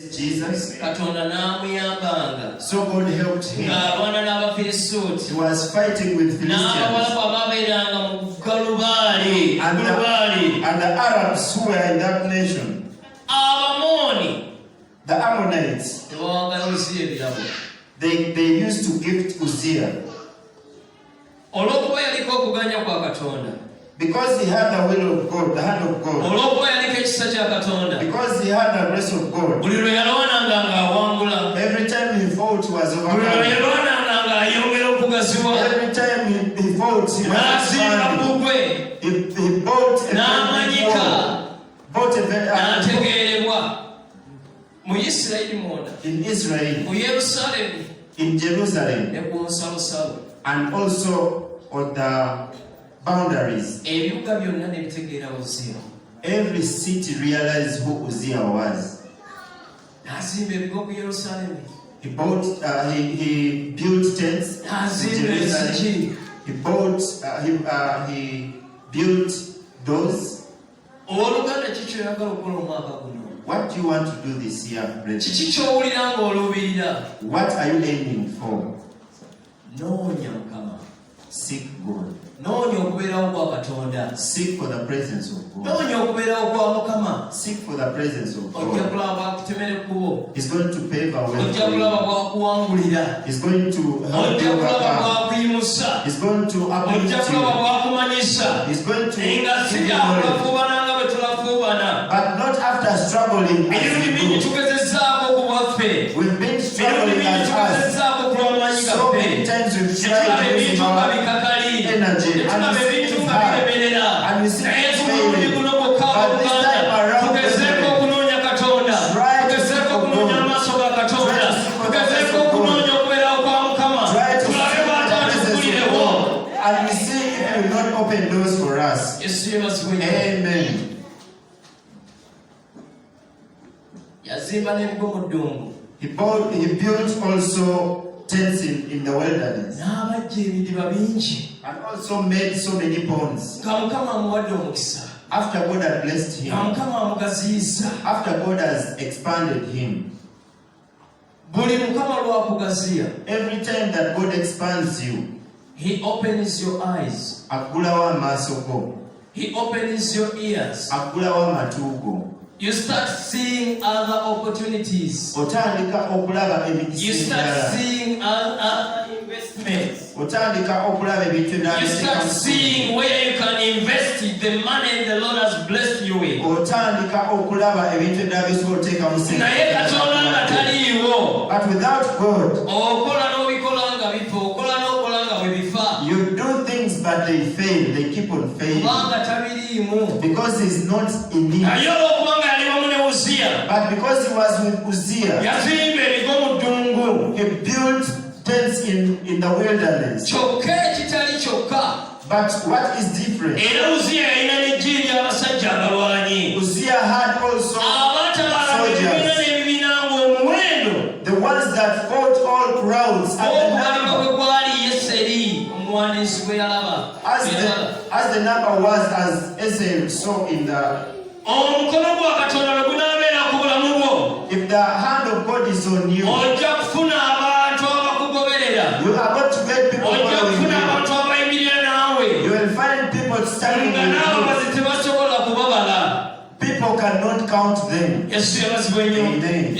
Jesus. Katonda n'amuyambanga. So God helped him. Ng'alwana n'Abafirisuuti. He was fighting with Philistines. N'abawalabu abaabeeranga mu Galubaali. And the Arabs who were in that nation. Abamooni. The Ammonites. Tebawanga Uzziya ebirabo. They used to gift Uzziya. Olw'okuba yaliko okuganya kwa Katonda. Because he had the will of God, the hand of God. Olw'okuba yaliko ekisa kya Katonda. Because he had the grace of God. Buli lwe yalwananga ng'awangula. Every time he fought, he was overcome. Buli lwe yalwananga ng'ayongera okugasibwa. Every time he fought, he was n'azimba bbugwe. He bought a n'amanyika. n'ategeerebwa. Mu Isirayiri mwonna. In Israel. Mu Yerusaalemi. In Jerusalem. Ne ku nsalosalo. And also on the boundaries. Ebibuga byonna ne bitegeera Uzziya. Every city realized who Uzziya was. N'azimba ebigo ku Yerusaalemi. He built tents. N'azimba enzigi. He built doors. Owooluganda kiki oyagala okukola omwaka guno? What do you want to do this year, brethren? Kiki ky'owulira ng'oluubirira? What are you aiming for? Noonya Mukama. Seek God. Noonya okubeerawo kwa Katonda. Seek for the presence of God. Noonya okubeerawo kwa Mukama. Seek for the presence of God. Ojja kulaba bw'akutemera ekkubo. He's going to pave a way Ojja for kulaba you. bw'akuwangulira. He's going to help Ojja you kulaba overcome. bw'akuyimusa. He's going to uplift Ojja kulaba you. bw'akumanyisa. He's going to Nga give you sija knowledge. tulafuubana nga bwe tulafuubana. But not after struggling as Ebirungi we bingi go. tugezezzaako ku bwaffe. We've been Ebirungi struggling bingi as us. tugezezzaako ku lw'amaanyi So many gaffe. times we've Netulaba tried using ebintu nga our bikakali. energy Netulaba and ebintu it's nga hard. biremerera. And we see Naye it's ku mulundi failing. guno gwokka But this Uganda, time around, tugezeeko okunoonya Katonda. try to Tugezeeko seek okunoonya God. amaaso ga Katonda. Try to seek for the Tugezeeko face of God. okunoonya okubeerawo kwa Mukama. Try to Tulabe seek bw'ata the presence of atukulirewo. God. And we see if you will not open doors for us. Yesu yeebazibwe nnyo. Amen. Yazimba n'ebigo mu ddungu. He built also tents in the wilderness. N'abajja ebidiba bingi. And also made so many ponds. Nga Mukama amuwadde omukisa. After God had blessed him. Nga Mukama amugaziyiza. After God has expanded him. Buli Mukama lw'akugaziya. Every time that God expands you. He opens your eyes. Agulawo amaaso go. He opens your ears. Agulawo amatu go. You start seeing other opportunities. Otandika okulaba You start ebintu seeing other investments. Otandika okulaba ebintu You start seeing where you can invest the money the Lord has blessed you with. Otandika okulaba ebintu ebirala bisobola oteeka mu sente. Naye Katonda nga taliiwo. But without God, Okola n'obikola nga bifa, okola n'okola nga bwe bifa. you do things but they fail. They keep on failing. Kubanga tabiriimu. Because he's not in need. Naye olw'okubanga yali wamu ne Uzziya. But because he was with Uzziya, Yazimba ebigo mu ddungu. he built tents in the wilderness. Kyokka ekitali kyokka. But what is different? Era Uzziya yalina n'ejjiri ly'abasajja abalwanyi. Uzziya had also Abatabalanga n'ebibiina ng'omuwendo. the ones that fought all crowds and the Okubalibwa number. kwe kwali Yeseri omuwandiisi bwe yalaba. As the number was, as Esau saw in the. Omukono gwa Katonda bwe gunaabeera ku bulamu bwo. If the hand of God is on you, Ojja kufuna abantu abakugoberera. you are going to get people Ojja following kufuna you. abantu abayimirira naawe. You will find people standing Nga naawe with bazi tebasobola kubabala. you. People cannot count them. Yesu yabazibwe nnyo. Amen.